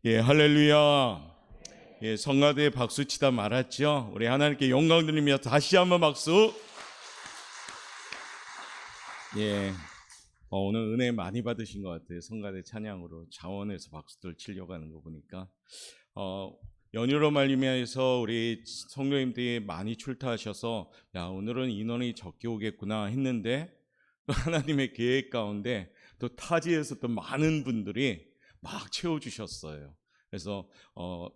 예, 할렐루야. 예, 성가대에 박수 치다 말았죠. 우리 하나님께 영광 드리며 다시 한번 박수. 예, 오늘 은혜 많이 받으신 것 같아요. 성가대 찬양으로 자원해서 박수들 치려고 하는 거 보니까 연휴로 말미암아서 우리 성도님들이 많이 출타하셔서 야, 오늘은 인원이 적게 오겠구나 했는데 또 하나님의 계획 가운데 또 타지에서 또 많은 분들이 막 채워주셨어요. 그래서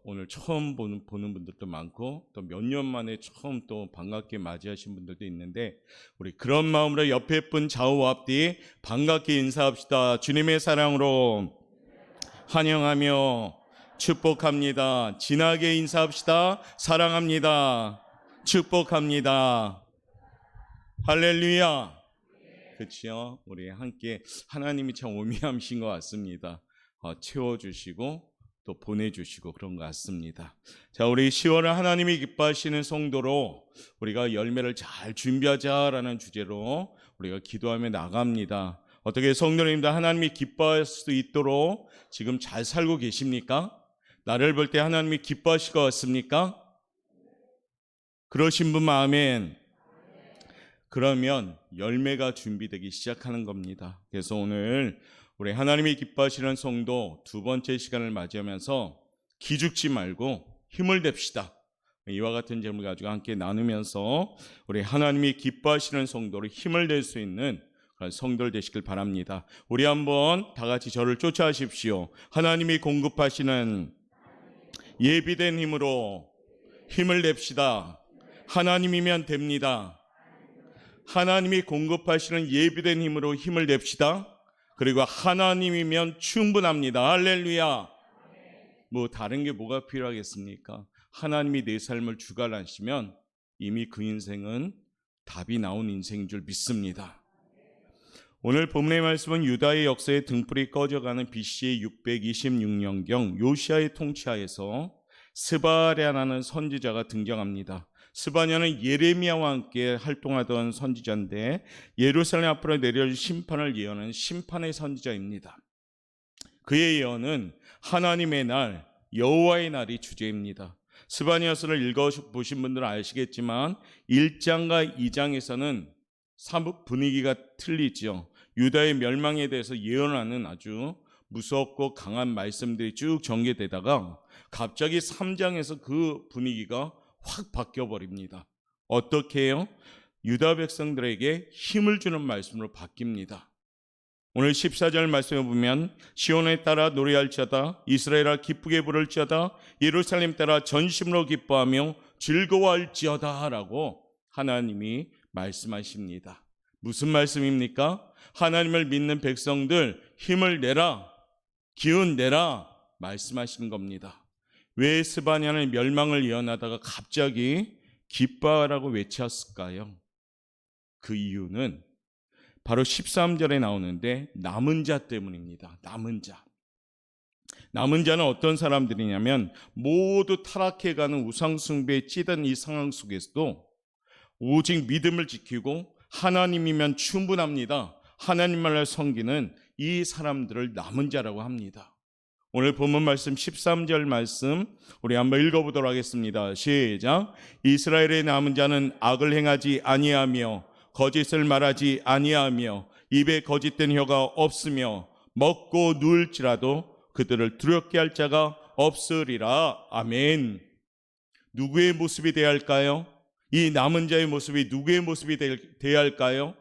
오늘 처음 보는 분들도 많고 또 몇 년 만에 처음 또 반갑게 맞이하신 분들도 있는데 우리 그런 마음으로 옆에 분 좌우 앞뒤 반갑게 인사합시다. 주님의 사랑으로 환영하며 축복합니다. 진하게 인사합시다. 사랑합니다. 축복합니다. 할렐루야. 그렇죠? 우리 함께 하나님이 참 오미함신 것 같습니다. 채워주시고 또 보내주시고 그런 것 같습니다. 자, 우리 10월을 하나님이 기뻐하시는 성도로 우리가 열매를 잘 준비하자라는 주제로 우리가 기도하며 나갑니다. 어떻게 성도님들 하나님이 기뻐할 수 있도록 지금 잘 살고 계십니까? 나를 볼 때 하나님이 기뻐하실 것 같습니까? 그러신 분만 아멘. 그러면 열매가 준비되기 시작하는 겁니다. 그래서 오늘 우리 하나님이 기뻐하시는 성도 두 번째 시간을 맞이하면서 기죽지 말고 힘을 냅시다. 이와 같은 제목을 가지고 함께 나누면서 우리 하나님이 기뻐하시는 성도로 힘을 낼 수 있는 그런 성도들 되시길 바랍니다. 우리 한번 다 같이 저를 쫓아하십시오. 하나님이 공급하시는 예비된 힘으로 힘을 냅시다. 하나님이면 됩니다. 하나님이 공급하시는 예비된 힘으로 힘을 냅시다. 그리고 하나님이면 충분합니다. 할렐루야. 뭐 다른 게 뭐가 필요하겠습니까? 하나님이 내 삶을 주관하시면 이미 그 인생은 답이 나온 인생인 줄 믿습니다. 오늘 본문의 말씀은 유다의 역사의 등불이 꺼져가는 BC 626년경 요시아의 통치하에서 스바랴라는 선지자가 등장합니다. 스바냐는 예레미야와 함께 활동하던 선지자인데 예루살렘 앞으로 내려질 심판을 예언하는 심판의 선지자입니다. 그의 예언은 하나님의 날, 여호와의 날이 주제입니다. 스바냐서를 읽어보신 분들은 아시겠지만 1장과 2장에서는 사뭇 분위기가 틀리죠. 유다의 멸망에 대해서 예언하는 아주 무섭고 강한 말씀들이 쭉 전개되다가 갑자기 3장에서 그 분위기가 확 바뀌어버립니다. 어떻게 해요? 유다 백성들에게 힘을 주는 말씀으로 바뀝니다. 오늘 14절 말씀에 보면 시온에 따라 노래할지어다 이스라엘아 기쁘게 부를지어다 예루살렘 따라 전심으로 기뻐하며 즐거워할지어다 라고 하나님이 말씀하십니다. 무슨 말씀입니까? 하나님을 믿는 백성들 힘을 내라, 기운 내라 말씀하시는 겁니다. 왜 스바냐는 멸망을 예언하다가 갑자기 기뻐하라고 외쳤을까요? 그 이유는 바로 13절에 나오는데 남은 자 때문입니다. 남은 자. 남은 자는 어떤 사람들이냐면 모두 타락해가는 우상숭배에 찌든 이 상황 속에서도 오직 믿음을 지키고 하나님이면 충분합니다. 하나님만을 섬기는 이 사람들을 남은 자라고 합니다. 오늘 본문 말씀 13절 말씀 우리 한번 읽어보도록 하겠습니다. 시작. 이스라엘의 남은 자는 악을 행하지 아니하며 거짓을 말하지 아니하며 입에 거짓된 혀가 없으며 먹고 누울지라도 그들을 두렵게 할 자가 없으리라. 아멘. 누구의 모습이 되어야 할까요? 이 남은 자의 모습이 누구의 모습이 되어야 할까요?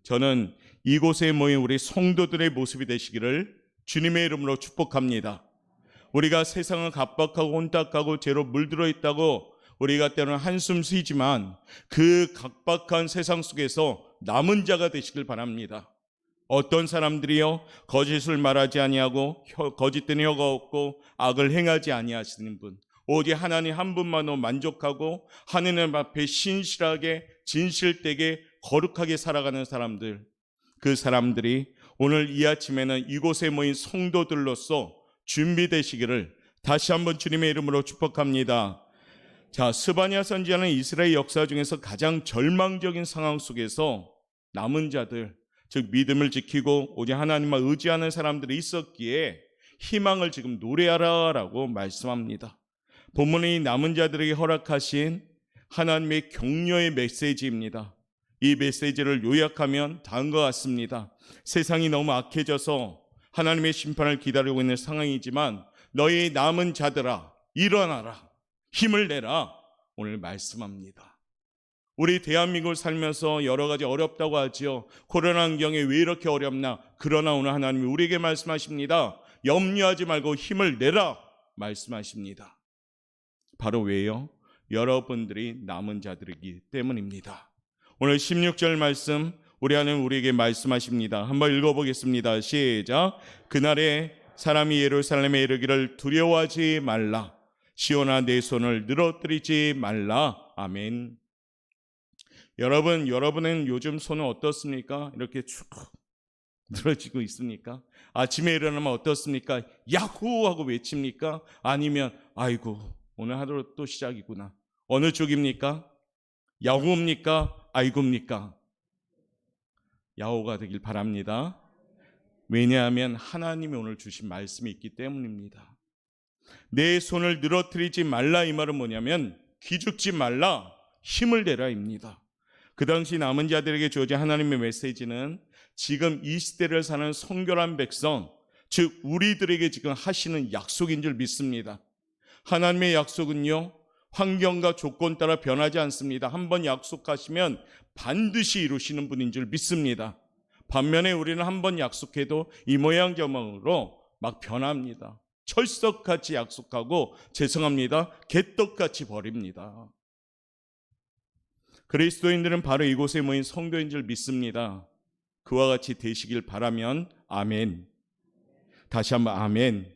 저는 이곳에 모인 우리 성도들의 모습이 되시기를 주님의 이름으로 축복합니다. 우리가 세상은 각박하고 혼탁하고 죄로 물들어 있다고 우리가 때로는 한숨 쉬지만 그 각박한 세상 속에서 남은 자가 되시길 바랍니다. 어떤 사람들이요? 거짓을 말하지 아니하고 거짓된 혀가 없고 악을 행하지 아니하시는 분, 오직 하나님 한 분만으로 만족하고 하나님 앞에 신실하게 진실되게 거룩하게 살아가는 사람들, 그 사람들이 오늘 이 아침에는 이곳에 모인 성도들로서 준비되시기를 다시 한번 주님의 이름으로 축복합니다. 자, 스바냐 선지자는 이스라엘 역사 중에서 가장 절망적인 상황 속에서 남은 자들, 즉 믿음을 지키고 오직 하나님만 의지하는 사람들이 있었기에 희망을 지금 노래하라라고 말씀합니다. 본문이 남은 자들에게 허락하신 하나님의 격려의 메시지입니다. 이 메시지를 요약하면 다음과 같습니다. 세상이 너무 악해져서 하나님의 심판을 기다리고 있는 상황이지만 너희 남은 자들아 일어나라, 힘을 내라, 오늘 말씀합니다. 우리 대한민국을 살면서 여러 가지 어렵다고 하지요. 코로나 환경에 왜 이렇게 어렵나? 그러나 오늘 하나님이 우리에게 말씀하십니다. 염려하지 말고 힘을 내라 말씀하십니다. 바로 왜요? 여러분들이 남은 자들이기 때문입니다. 오늘 16절 말씀 우리 하나님 우리에게 말씀하십니다. 한번 읽어보겠습니다. 시작. 그날에 사람이 예루살렘에 이르기를 두려워하지 말라. 시온아 내 손을 늘어뜨리지 말라. 아멘. 여러분은 요즘 손은 어떻습니까? 이렇게 쭉 늘어지고 있습니까? 아침에 일어나면 어떻습니까? 야호 하고 외칩니까? 아니면 아이고 오늘 하루 또 시작이구나. 어느 쪽입니까? 야호입니까? 아이고입니까? 야호가 되길 바랍니다. 왜냐하면 하나님이 오늘 주신 말씀이 있기 때문입니다. 내 손을 늘어뜨리지 말라 이 말은 뭐냐면 기죽지 말라, 힘을 내라입니다. 그 당시 남은 자들에게 주어진 하나님의 메시지는 지금 이 시대를 사는 성결한 백성, 즉 우리들에게 지금 하시는 약속인 줄 믿습니다. 하나님의 약속은요, 환경과 조건 따라 변하지 않습니다. 한번 약속하시면 반드시 이루시는 분인 줄 믿습니다. 반면에 우리는 한번 약속해도 이 모양 저 모양으로 막 변합니다. 철석같이 약속하고 죄송합니다, 개떡같이 버립니다. 그리스도인들은 바로 이곳에 모인 성도인 줄 믿습니다. 그와 같이 되시길 바라면 아멘. 다시 한번 아멘.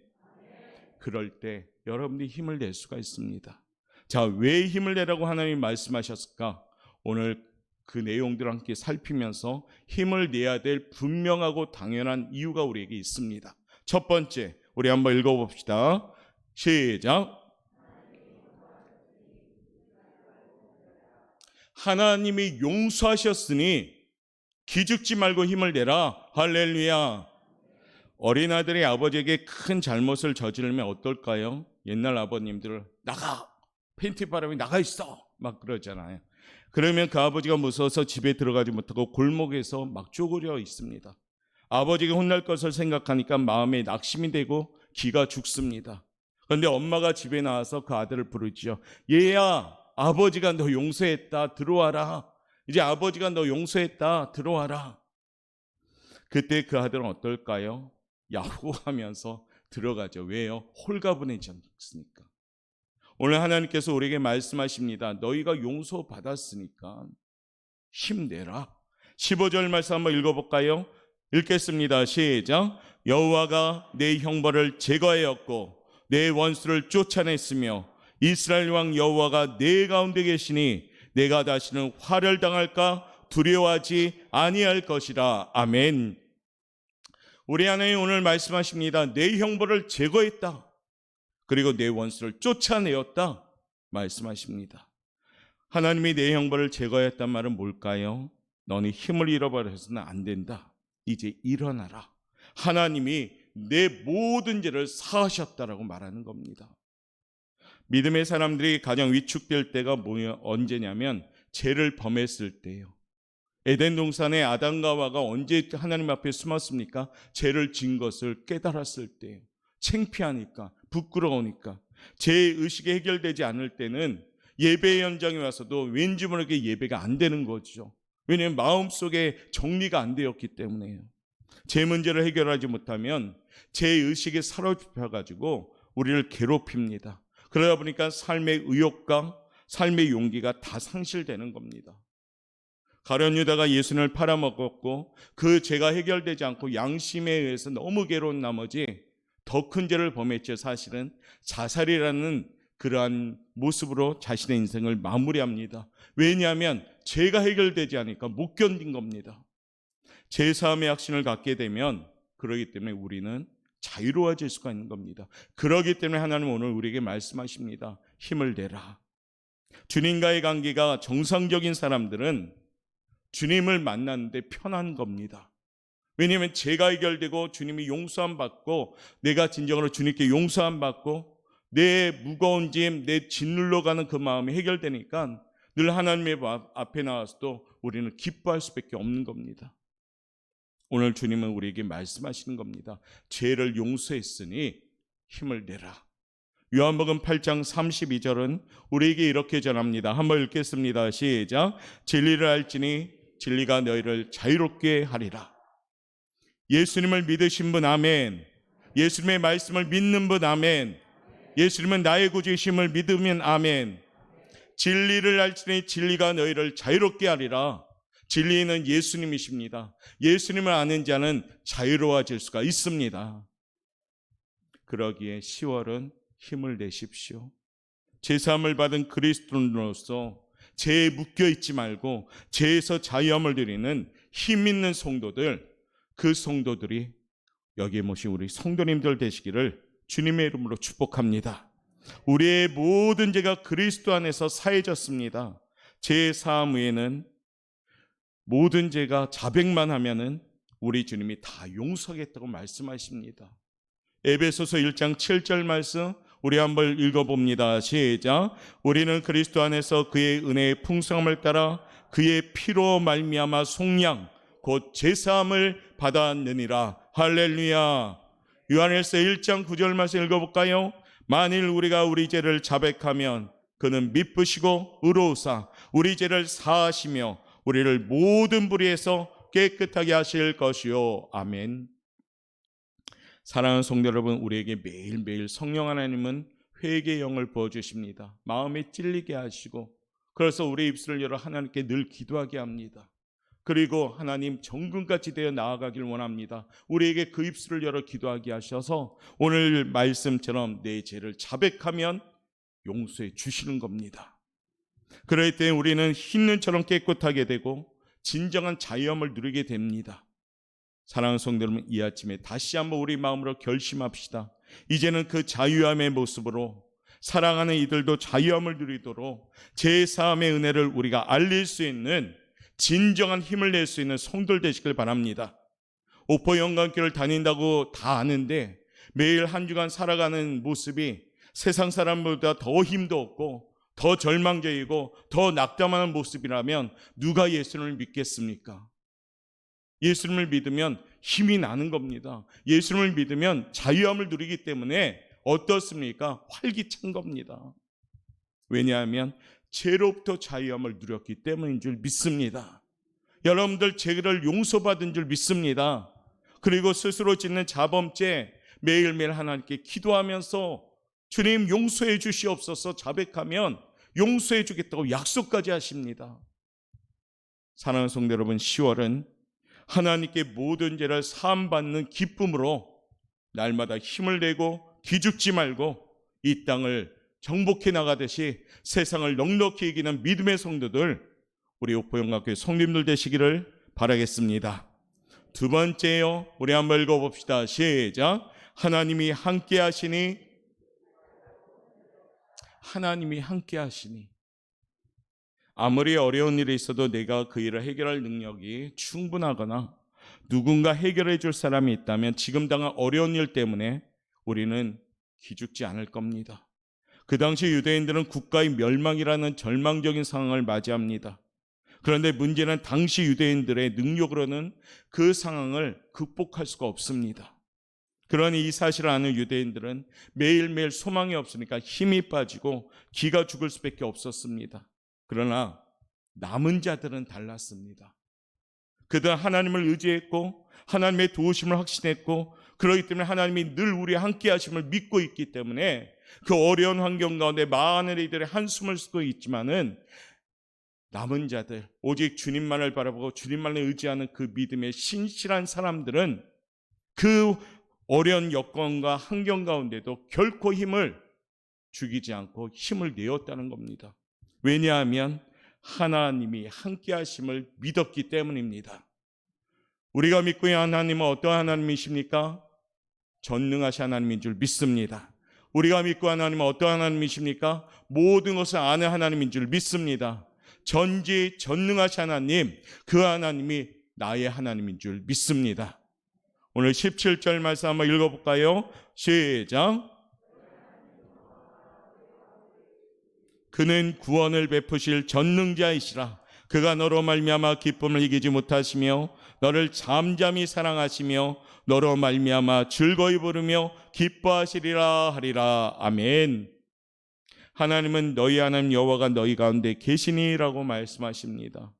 그럴 때 여러분들이 힘을 낼 수가 있습니다. 자, 왜 힘을 내라고 하나님이 말씀하셨을까? 오늘 그 내용들을 함께 살피면서 힘을 내야 될 분명하고 당연한 이유가 우리에게 있습니다. 첫 번째, 우리 한번 읽어봅시다. 시작. 하나님이 용서하셨으니 기죽지 말고 힘을 내라. 할렐루야. 어린아들이 아버지에게 큰 잘못을 저지르면 어떨까요? 옛날 아버님들 나가, 팬티 바람이 나가 있어 막 그러잖아요. 그러면 그 아버지가 무서워서 집에 들어가지 못하고 골목에서 막 쪼그려 있습니다. 아버지가 혼날 것을 생각하니까 마음에 낙심이 되고 기가 죽습니다. 그런데 엄마가 집에 나와서 그 아들을 부르죠. 얘야, 아버지가 너 용서했다, 들어와라. 이제 아버지가 너 용서했다, 들어와라. 그때 그 아들은 어떨까요? 야호하면서 들어가죠. 왜요? 홀가분해졌으니까. 오늘 하나님께서 우리에게 말씀하십니다. 너희가 용서받았으니까 힘내라. 15절 말씀 한번 읽어볼까요? 읽겠습니다. 시작. 여호와가 내 형벌을 제거하였고 내 원수를 쫓아냈으며 이스라엘 왕 여호와가 내 가운데 계시니 내가 다시는 화를 당할까 두려워하지 아니할 것이라. 아멘. 우리 하나님 오늘 말씀하십니다. 내 형벌을 제거했다. 그리고 내 원수를 쫓아내었다 말씀하십니다. 하나님이 내 형벌을 제거했단 말은 뭘까요? 너는 힘을 잃어버려서는 안 된다. 이제 일어나라. 하나님이 내 모든 죄를 사하셨다라고 말하는 겁니다. 믿음의 사람들이 가장 위축될 때가 언제냐면 죄를 범했을 때예요. 에덴 동산에 아담과 하와가 언제 하나님 앞에 숨었습니까? 죄를 진 것을 깨달았을 때예요. 창피하니까, 부끄러우니까. 죄의식이 해결되지 않을 때는 예배 현장에 와서도 왠지 모르게 예배가 안 되는 거죠. 왜냐하면 마음속에 정리가 안 되었기 때문에요. 죄 문제를 해결하지 못하면 죄의식에 사로잡혀가지고 우리를 괴롭힙니다. 그러다 보니까 삶의 의욕과 삶의 용기가 다 상실되는 겁니다. 가룟 유다가 예수님을 팔아먹었고 그 죄가 해결되지 않고 양심에 의해서 너무 괴로운 나머지 더 큰 죄를 범했죠. 사실은 자살이라는 그러한 모습으로 자신의 인생을 마무리합니다. 왜냐하면 죄가 해결되지 않으니까 못 견딘 겁니다. 죄사함의 확신을 갖게 되면 그러기 때문에 우리는 자유로워질 수가 있는 겁니다. 그러기 때문에 하나님은 오늘 우리에게 말씀하십니다. 힘을 내라. 주님과의 관계가 정상적인 사람들은 주님을 만나는데 편한 겁니다. 왜냐하면 죄가 해결되고 주님이 용서함 받고 내가 진정으로 주님께 용서함 받고 내 무거운 짐, 내 짓눌러 가는 그 마음이 해결되니까 늘 하나님의 앞에 나와서도 우리는 기뻐할 수밖에 없는 겁니다. 오늘 주님은 우리에게 말씀하시는 겁니다. 죄를 용서했으니 힘을 내라. 요한복음 8장 32절은 우리에게 이렇게 전합니다. 한번 읽겠습니다. 시작. 진리를 알지니 진리가 너희를 자유롭게 하리라. 예수님을 믿으신 분 아멘. 예수님의 말씀을 믿는 분 아멘. 예수님은 나의 구주이심을 믿으면 아멘. 진리를 알지니 진리가 너희를 자유롭게 하리라. 진리는 예수님이십니다. 예수님을 아는 자는 자유로워질 수가 있습니다. 그러기에 10월은 힘을 내십시오. 제사함을 받은 그리스도인으로서 죄에 묶여있지 말고 죄에서 자유함을 누리는 힘 있는 성도들, 그 성도들이 여기에 모신 우리 성도님들 되시기를 주님의 이름으로 축복합니다. 우리의 모든 죄가 그리스도 안에서 사해졌습니다. 죄 사함 후에는 모든 죄가 자백만 하면은 우리 주님이 다 용서하겠다고 말씀하십니다. 에베소서 1장 7절 말씀 우리 한번 읽어봅니다. 시작. 우리는 그리스도 안에서 그의 은혜의 풍성함을 따라 그의 피로 말미암아 속량 곧 제사함을 받았느니라. 할렐루야. 요한일서 1장 9절 말씀 읽어볼까요? 만일 우리가 우리 죄를 자백하면 그는 미쁘시고 의로우사 우리 죄를 사하시며 우리를 모든 불의에서 깨끗하게 하실 것이요. 아멘. 사랑하는 성도 여러분, 우리에게 매일매일 성령 하나님은 회개의 영을 부어주십니다. 마음에 찔리게 하시고 그래서 우리 입술을 열어 하나님께 늘 기도하게 합니다. 그리고 하나님 정금같이 되어 나아가길 원합니다. 우리에게 그 입술을 열어 기도하게 하셔서 오늘 말씀처럼 내 죄를 자백하면 용서해 주시는 겁니다. 그럴 때 우리는 흰눈처럼 깨끗하게 되고 진정한 자유함을 누리게 됩니다. 사랑하는 성도 여러분, 이 아침에 다시 한번 우리 마음으로 결심합시다. 이제는 그 자유함의 모습으로 사랑하는 이들도 자유함을 누리도록 제사함의 은혜를 우리가 알릴 수 있는 진정한 힘을 낼 수 있는 성도들 되시길 바랍니다. 오포 영광교회를 다닌다고 다 아는데 매일 한 주간 살아가는 모습이 세상 사람보다 더 힘도 없고 더 절망적이고 더 낙담하는 모습이라면 누가 예수님을 믿겠습니까? 예수님을 믿으면 힘이 나는 겁니다. 예수님을 믿으면 자유함을 누리기 때문에 어떻습니까? 활기찬 겁니다. 왜냐하면 죄로부터 자유함을 누렸기 때문인 줄 믿습니다. 여러분들 죄를 용서받은 줄 믿습니다. 그리고 스스로 짓는 자범죄 매일매일 하나님께 기도하면서 주님 용서해 주시옵소서 자백하면 용서해 주겠다고 약속까지 하십니다. 사랑하는 성도 여러분, 10월은 하나님께 모든 죄를 사함받는 기쁨으로 날마다 힘을 내고 기죽지 말고 이 땅을 정복해 나가듯이 세상을 넉넉히 이기는 믿음의 성도들, 우리 오포영광교회 성님들 되시기를 바라겠습니다. 두 번째요, 우리 한번 읽어봅시다. 시작. 하나님이 함께 하시니, 하나님이 함께 하시니. 아무리 어려운 일이 있어도 내가 그 일을 해결할 능력이 충분하거나 누군가 해결해 줄 사람이 있다면 지금 당한 어려운 일 때문에 우리는 기죽지 않을 겁니다. 그 당시 유대인들은 국가의 멸망이라는 절망적인 상황을 맞이합니다. 그런데 문제는 당시 유대인들의 능력으로는 그 상황을 극복할 수가 없습니다. 그러니 이 사실을 아는 유대인들은 매일매일 소망이 없으니까 힘이 빠지고 기가 죽을 수밖에 없었습니다. 그러나 남은 자들은 달랐습니다. 그들은 하나님을 의지했고 하나님의 도우심을 확신했고 그렇기 때문에 하나님이 늘 우리와 함께 하심을 믿고 있기 때문에 그 어려운 환경 가운데 많은 이들의 한숨을 쓰고 있지만은 남은 자들, 오직 주님만을 바라보고 주님만을 의지하는 그 믿음의 신실한 사람들은 그 어려운 여건과 환경 가운데도 결코 힘을 죽이지 않고 힘을 내었다는 겁니다. 왜냐하면 하나님이 함께 하심을 믿었기 때문입니다. 우리가 믿고 있는 하나님은 어떠한 하나님이십니까? 전능하신 하나님인 줄 믿습니다. 우리가 믿고 있는 하나님은 어떠한 하나님이십니까? 모든 것을 아는 하나님인 줄 믿습니다. 전지 전능하신 하나님, 그 하나님이 나의 하나님인 줄 믿습니다. 오늘 17절 말씀 한번 읽어볼까요? 시작. 그는 구원을 베푸실 전능자이시라. 그가 너로 말미암아 기쁨을 이기지 못하시며 너를 잠잠히 사랑하시며 너로 말미암아 즐거이 부르며 기뻐하시리라 하리라. 아멘. 하나님은 너희 하나님 여호와가 너희 가운데 계시니라고 말씀하십니다.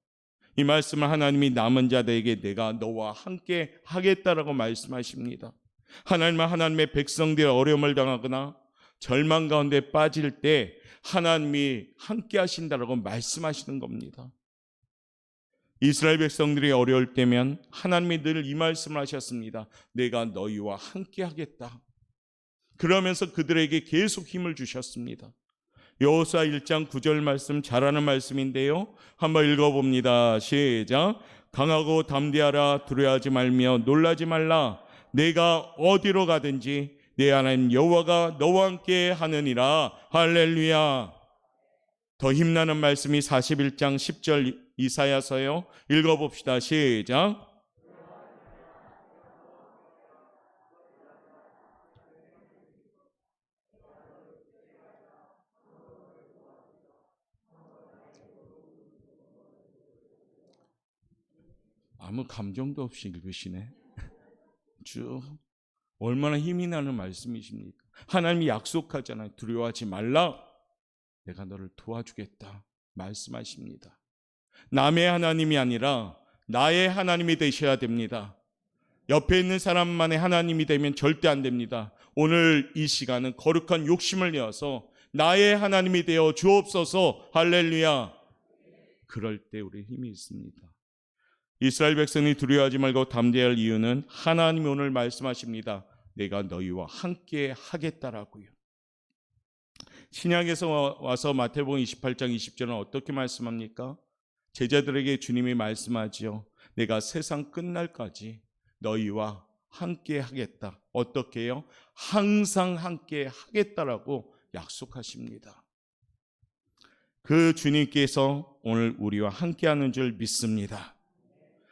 이 말씀을 하나님이 남은 자들에게 내가 너와 함께 하겠다라고 말씀하십니다. 하나님은 하나님의 백성들이 어려움을 당하거나 절망 가운데 빠질 때 하나님이 함께 하신다라고 말씀하시는 겁니다. 이스라엘 백성들이 어려울 때면 하나님이 늘 이 말씀을 하셨습니다. 내가 너희와 함께 하겠다. 그러면서 그들에게 계속 힘을 주셨습니다. 여호수아 1장 9절 말씀 잘 아는 말씀인데요. 한번 읽어봅니다. 시작. 강하고 담대하라. 두려워하지 말며 놀라지 말라. 내가 어디로 가든지 내 하나님 여호와가 너와 함께 하느니라. 할렐루야. 더 힘나는 말씀이 41장 10절 이사야서요. 읽어봅시다. 시작. 아무 감정도 없이 읽으시네. 쭉 얼마나 힘이 나는 말씀이십니까? 하나님이 약속하잖아요. 두려워하지 말라. 내가 너를 도와주겠다 말씀하십니다. 남의 하나님이 아니라 나의 하나님이 되셔야 됩니다. 옆에 있는 사람만의 하나님이 되면 절대 안 됩니다. 오늘 이 시간은 거룩한 욕심을 내어서 나의 하나님이 되어 주옵소서. 할렐루야. 그럴 때 우리 힘이 있습니다. 이스라엘 백성이 두려워하지 말고 담대할 이유는 하나님이 오늘 말씀하십니다. 내가 너희와 함께 하겠다라고요. 신약에서 와서 마태복음 28장 20절은 어떻게 말씀합니까? 제자들에게 주님이 말씀하지요. 내가 세상 끝날까지 너희와 함께 하겠다. 어떻게 해요? 항상 함께 하겠다라고 약속하십니다. 그 주님께서 오늘 우리와 함께하는 줄 믿습니다.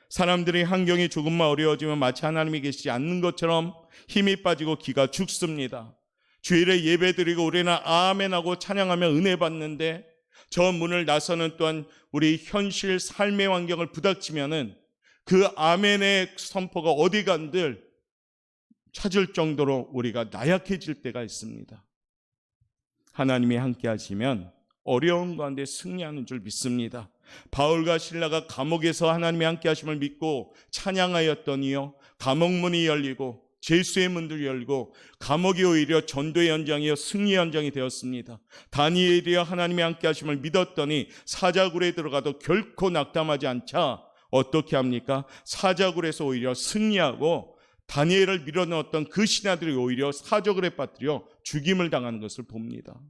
사람들이 환경이 조금만 어려워지면 마치 하나님이 계시지 않는 것처럼 힘이 빠지고 기가 죽습니다. 주일에 예배드리고 우리는 아멘하고 찬양하며 은혜 받는데 저 문을 나서는 또한 우리 현실 삶의 환경을 부닥치면은 그 아멘의 선포가 어디 간들 찾을 정도로 우리가 나약해질 때가 있습니다. 하나님이 함께 하시면 어려운 가운데 승리하는 줄 믿습니다. 바울과 실라가 감옥에서 하나님이 함께 하심을 믿고 찬양하였더니요, 감옥문이 열리고 죄수의 문들이 열고 감옥이 오히려 전도의 현장이요 승리의 현장이 되었습니다. 다니엘이여 하나님이 함께 하심을 믿었더니 사자굴에 들어가도 결코 낙담하지 않자 어떻게 합니까? 사자굴에서 오히려 승리하고 다니엘을 밀어넣었던 그 신하들이 오히려 사자굴에 빠뜨려 죽임을 당하는 것을 봅니다.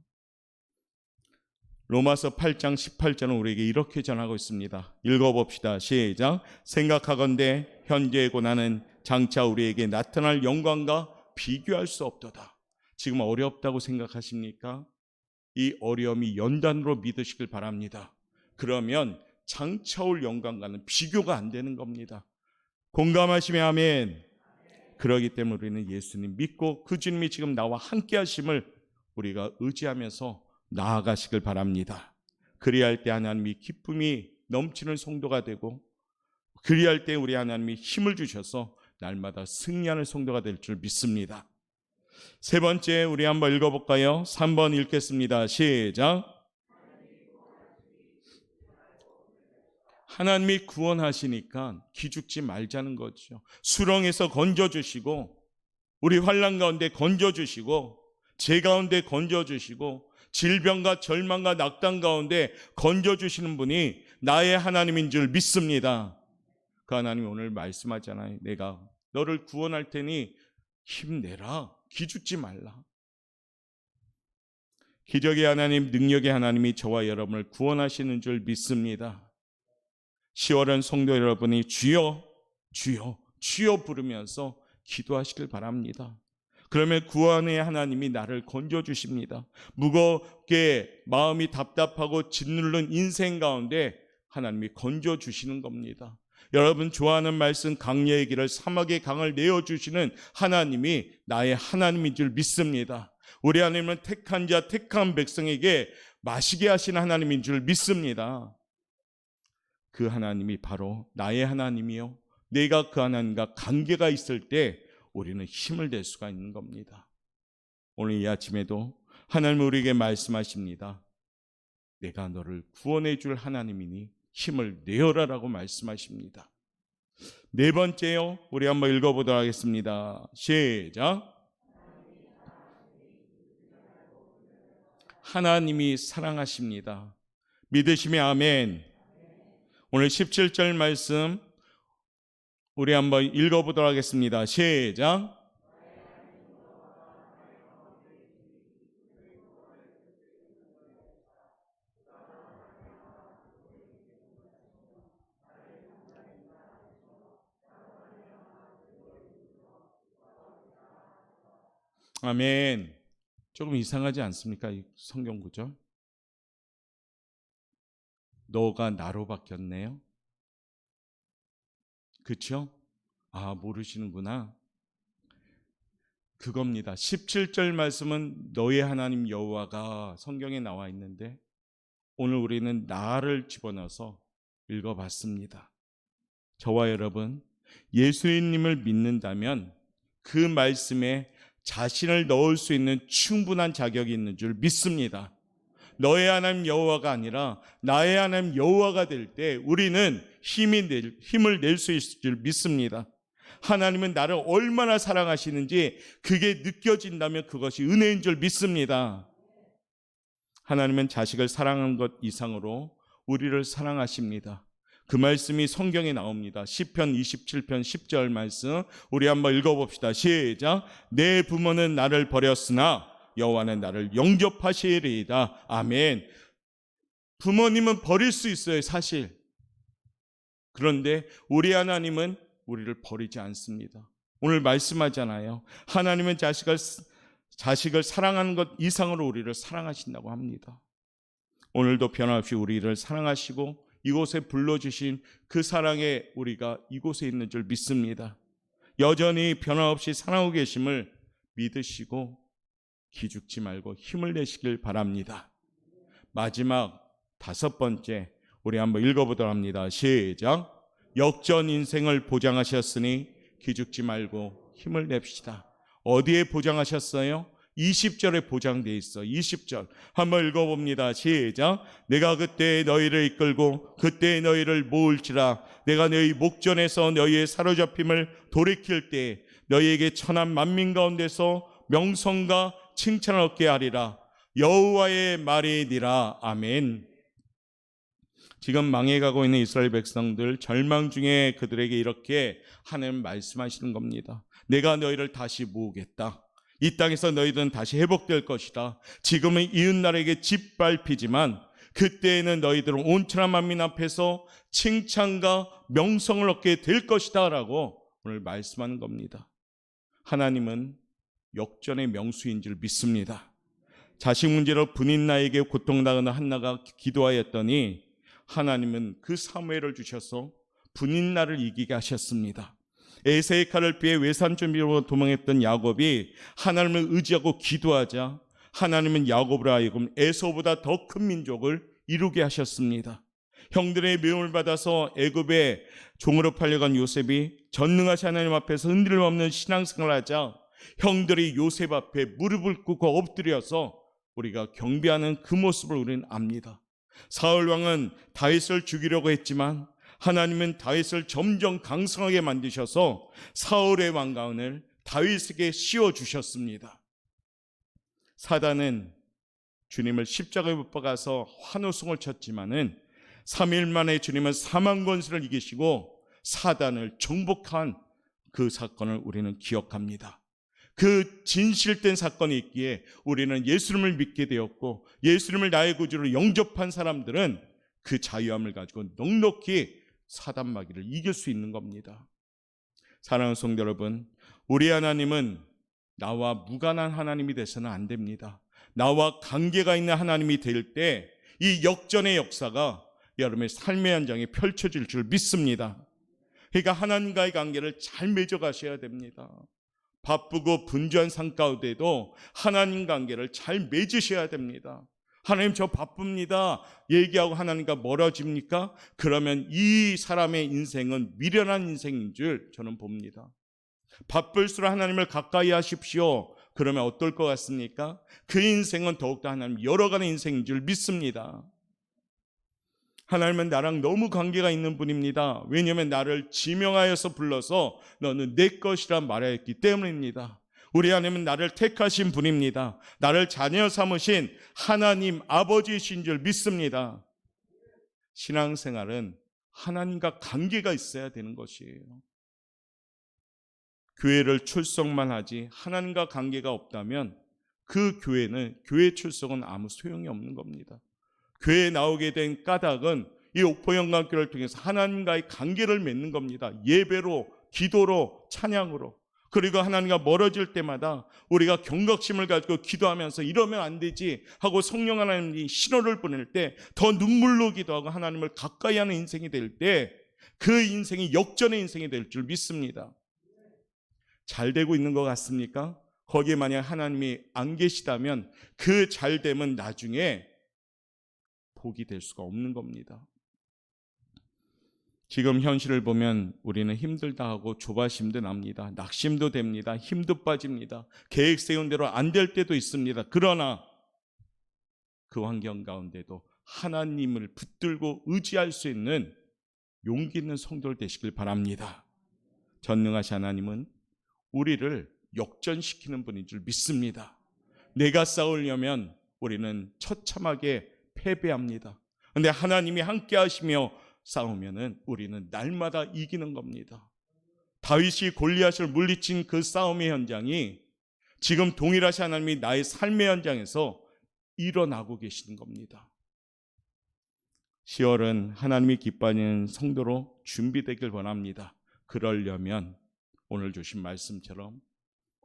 로마서 8장 18절은 우리에게 이렇게 전하고 있습니다. 읽어봅시다. 시작. 생각하건대 현재의 고난은 장차 우리에게 나타날 영광과 비교할 수 없도다. 지금 어렵다고 생각하십니까? 이 어려움이 연단으로 믿으시길 바랍니다. 그러면 장차 올 영광과는 비교가 안 되는 겁니다. 공감하시면 아멘. 그러기 때문에 우리는 예수님 믿고 그 주님이 지금 나와 함께 하심을 우리가 의지하면서 나아가시길 바랍니다. 그리할 때 하나님이 기쁨이 넘치는 성도가 되고 그리할 때 우리 하나님이 힘을 주셔서 날마다 승리하는 성도가 될 줄 믿습니다. 세 번째 우리 한번 읽어볼까요? 3번 읽겠습니다. 시작. 하나님이 구원하시니까 기죽지 말자는 거죠. 수렁에서 건져주시고 우리 환난 가운데 건져주시고 죄 가운데 건져주시고 질병과 절망과 낙담 가운데 건져주시는 분이 나의 하나님인 줄 믿습니다. 그 하나님이 오늘 말씀하잖아요. 내가 너를 구원할 테니 힘내라. 기죽지 말라. 기적의 하나님, 능력의 하나님이 저와 여러분을 구원하시는 줄 믿습니다. 10월은 성도 여러분이 주여 주여 주여 부르면서 기도하시길 바랍니다. 그러면 구원의 하나님이 나를 건져주십니다. 무겁게 마음이 답답하고 짓누른 인생 가운데 하나님이 건져주시는 겁니다. 여러분 좋아하는 말씀 강예의 길을 사막의 강을 내어주시는 하나님이 나의 하나님인 줄 믿습니다. 우리 하나님은 택한 자 택한 백성에게 마시게 하신 하나님인 줄 믿습니다. 그 하나님이 바로 나의 하나님이요, 내가 그 하나님과 관계가 있을 때 우리는 힘을 낼 수가 있는 겁니다. 오늘 이 아침에도 하나님은 우리에게 말씀하십니다. 내가 너를 구원해 줄 하나님이니 힘을 내어라라고 말씀하십니다. 네 번째요, 우리 한번 읽어보도록 하겠습니다. 시작. 하나님이 사랑하십니다. 믿으시면 아멘. 오늘 17절 말씀 우리 한번 읽어보도록 하겠습니다. 시작. 아멘. 조금 이상하지 않습니까? 이 성경 구절. 너가 나로 바뀌었네요. 그렇죠? 아, 모르시는구나. 그겁니다. 17절 말씀은 너의 하나님 여호와가 성경에 나와 있는데 오늘 우리는 나를 집어넣어서 읽어봤습니다. 저와 여러분, 예수님을 믿는다면 그 말씀에 자신을 넣을 수 있는 충분한 자격이 있는 줄 믿습니다. 너의 하나님 여호와가 아니라 나의 하나님 여호와가 될 때 우리는 힘을 낼 수 있을 줄 믿습니다. 하나님은 나를 얼마나 사랑하시는지 그게 느껴진다면 그것이 은혜인 줄 믿습니다. 하나님은 자식을 사랑하는 것 이상으로 우리를 사랑하십니다. 그 말씀이 성경에 나옵니다. 시편 27편 10절 말씀 우리 한번 읽어봅시다. 시작. 내 부모는 나를 버렸으나 여호와는 나를 영접하시리이다. 아멘. 부모님은 버릴 수 있어요, 사실. 그런데 우리 하나님은 우리를 버리지 않습니다. 오늘 말씀하잖아요. 하나님은 자식을 사랑하는 것 이상으로 우리를 사랑하신다고 합니다. 오늘도 변함없이 우리를 사랑하시고 이곳에 불러주신 그 사랑에 우리가 이곳에 있는 줄 믿습니다. 여전히 변함없이 사랑하고 계심을 믿으시고 기죽지 말고 힘을 내시길 바랍니다. 마지막 다섯 번째 우리 한번 읽어보도록 합니다. 시작. 역전 인생을 보장하셨으니 기죽지 말고 힘을 냅시다. 어디에 보장하셨어요? 20절에 보장되어 있어. 20절 한번 읽어봅니다. 시작. 내가 그때 너희를 이끌고 그때 너희를 모을지라. 내가 너희 목전에서 너희의 사로잡힘을 돌이킬 때 너희에게 천한 만민 가운데서 명성과 칭찬을 얻게 하리라. 여호와의 말이니라. 아멘. 지금 망해가고 있는 이스라엘 백성들 절망 중에 그들에게 이렇게 하나님 말씀하시는 겁니다. 내가 너희를 다시 모으겠다. 이 땅에서 너희들은 다시 회복될 것이다. 지금은 이웃나라에게 짓밟히지만 그때에는 너희들은 온천한 만민 앞에서 칭찬과 명성을 얻게 될 것이다 라고 오늘 말씀하는 겁니다. 하나님은 역전의 명수인 줄 믿습니다. 자식 문제로 분인나에게 고통당하는 한나가 기도하였더니 하나님은 그 사무엘을 주셔서 분인나를 이기게 하셨습니다. 에세의 칼을 피해 외산 준비로 도망했던 야곱이 하나님을 의지하고 기도하자 하나님은 야곱으로 하여금 에서보다 더 큰 민족을 이루게 하셨습니다. 형들의 미움을 받아서 애굽에 종으로 팔려간 요셉이 전능하신 하나님 앞에서 흔들림 없는 신앙생활을 하자 형들이 요셉 앞에 무릎을 꿇고 엎드려서 우리가 경배하는 그 모습을 우리는 압니다. 사울 왕은 다윗을 죽이려고 했지만 하나님은 다윗을 점점 강성하게 만드셔서 사울의 왕가운을 다윗에게 씌워주셨습니다. 사단은 주님을 십자가에 못 박아서 환호성을 쳤지만은 3일 만에 주님은 사망 권세를 이기시고 사단을 정복한 그 사건을 우리는 기억합니다. 그 진실된 사건이 있기에 우리는 예수님을 믿게 되었고 예수님을 나의 구주로 영접한 사람들은 그 자유함을 가지고 넉넉히 사단 마귀를 이길 수 있는 겁니다. 사랑하는 성도 여러분, 우리 하나님은 나와 무관한 하나님이 돼서는 안 됩니다. 나와 관계가 있는 하나님이 될 때 이 역전의 역사가 여러분의 삶의 현장에 펼쳐질 줄 믿습니다. 그러니까 하나님과의 관계를 잘 맺어가셔야 됩니다. 바쁘고 분주한 삶 가운데도 하나님 관계를 잘 맺으셔야 됩니다. 하나님 저 바쁩니다 얘기하고 하나님과 멀어집니까? 그러면 이 사람의 인생은 미련한 인생인 줄 저는 봅니다. 바쁠수록 하나님을 가까이 하십시오. 그러면 어떨 것 같습니까? 그 인생은 더욱더 하나님 열어가는 인생인 줄 믿습니다. 하나님은 나랑 너무 관계가 있는 분입니다. 왜냐하면 나를 지명하여서 불러서 너는 내 것이라 말하였기 때문입니다. 우리 하나님은 나를 택하신 분입니다. 나를 자녀 삼으신 하나님 아버지이신 줄 믿습니다. 신앙생활은 하나님과 관계가 있어야 되는 것이에요. 교회를 출석만 하지 하나님과 관계가 없다면 그 교회는 교회 출석은 아무 소용이 없는 겁니다. 교회에 나오게 된 까닭은 이 옥포영광교회를 통해서 하나님과의 관계를 맺는 겁니다. 예배로, 기도로, 찬양으로. 그리고 하나님과 멀어질 때마다 우리가 경각심을 가지고 기도하면서 이러면 안 되지 하고 성령 하나님이 신호를 보낼 때 더 눈물로 기도하고 하나님을 가까이 하는 인생이 될 때 그 인생이 역전의 인생이 될 줄 믿습니다. 잘 되고 있는 것 같습니까? 거기에 만약 하나님이 안 계시다면 그 잘됨은 나중에 복이 될 수가 없는 겁니다. 지금 현실을 보면 우리는 힘들다 하고 조바심도 납니다. 낙심도 됩니다. 힘도 빠집니다. 계획 세운 대로 안 될 때도 있습니다. 그러나 그 환경 가운데도 하나님을 붙들고 의지할 수 있는 용기 있는 성도들 되시길 바랍니다. 전능하신 하나님은 우리를 역전시키는 분인 줄 믿습니다. 내가 싸우려면 우리는 처참하게 패배합니다. 그런데 하나님이 함께 하시며 싸우면은 우리는 날마다 이기는 겁니다. 다윗이 골리앗을 물리친 그 싸움의 현장이 지금 동일하신 하나님이 나의 삶의 현장에서 일어나고 계시는 겁니다. 10월은 하나님이 기뻐하는 성도로 준비되길 원합니다. 그러려면 오늘 주신 말씀처럼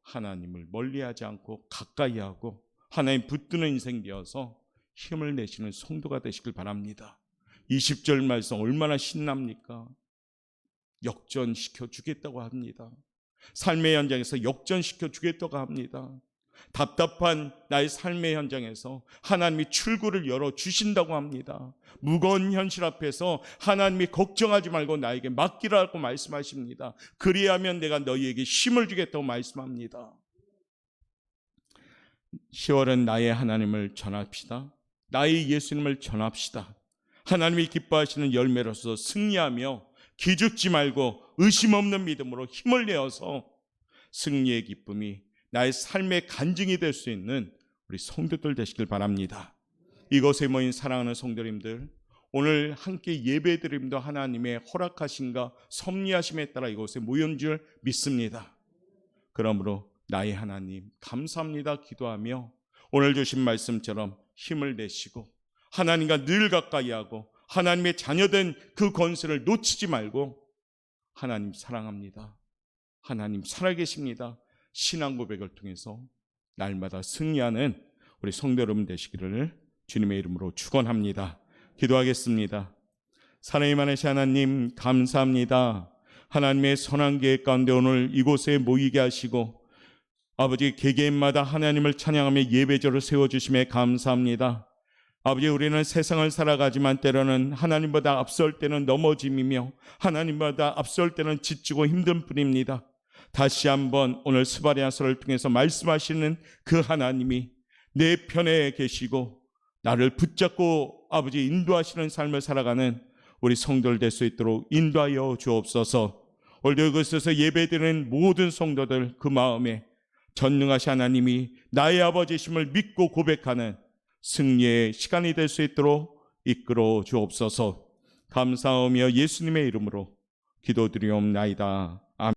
하나님을 멀리하지 않고 가까이 하고 하나님 붙드는 인생 되어서 힘을 내시는 성도가 되시길 바랍니다. 20절 말씀 얼마나 신납니까? 역전시켜 주겠다고 합니다. 삶의 현장에서 역전시켜 주겠다고 합니다. 답답한 나의 삶의 현장에서 하나님이 출구를 열어주신다고 합니다. 무거운 현실 앞에서 하나님이 걱정하지 말고 나에게 맡기라고 말씀하십니다. 그리하면 내가 너희에게 힘을 주겠다고 말씀합니다. 10월은 나의 하나님을 전합시다. 나의 예수님을 전합시다. 하나님이 기뻐하시는 열매로서 승리하며 기죽지 말고 의심 없는 믿음으로 힘을 내어서 승리의 기쁨이 나의 삶의 간증이 될 수 있는 우리 성도들 되시길 바랍니다. 이곳에 모인 사랑하는 성도님들, 오늘 함께 예배드림도 하나님의 허락하심과 섭리하심에 따라 이곳에 모인 줄 믿습니다. 그러므로 나의 하나님 감사합니다 기도하며 오늘 주신 말씀처럼 힘을 내시고 하나님과 늘 가까이 하고 하나님의 자녀된 그 권세를 놓치지 말고 하나님 사랑합니다. 하나님 살아계십니다. 신앙 고백을 통해서 날마다 승리하는 우리 성도 여러분 되시기를 주님의 이름으로 축원합니다. 기도하겠습니다. 사랑이 많으신 하나님 감사합니다. 하나님의 선한 계획 가운데 오늘 이곳에 모이게 하시고 아버지 개개인마다 하나님을 찬양하며 예배절을 세워주심에 감사합니다. 아버지 우리는 세상을 살아가지만 때로는 하나님보다 앞설 때는 넘어짐이며 하나님보다 앞설 때는 지치고 힘든 뿐입니다. 다시 한번 오늘 스바랴서를 통해서 말씀하시는 그 하나님이 내 편에 계시고 나를 붙잡고 아버지 인도하시는 삶을 살아가는 우리 성도들 될 수 있도록 인도하여 주옵소서. 오늘도 이곳에서 예배드리는 모든 성도들 그 마음에 전능하신 하나님이 나의 아버지심을 믿고 고백하는 승리의 시간이 될 수 있도록 이끌어 주옵소서. 감사하며 예수님의 이름으로 기도드리옵나이다.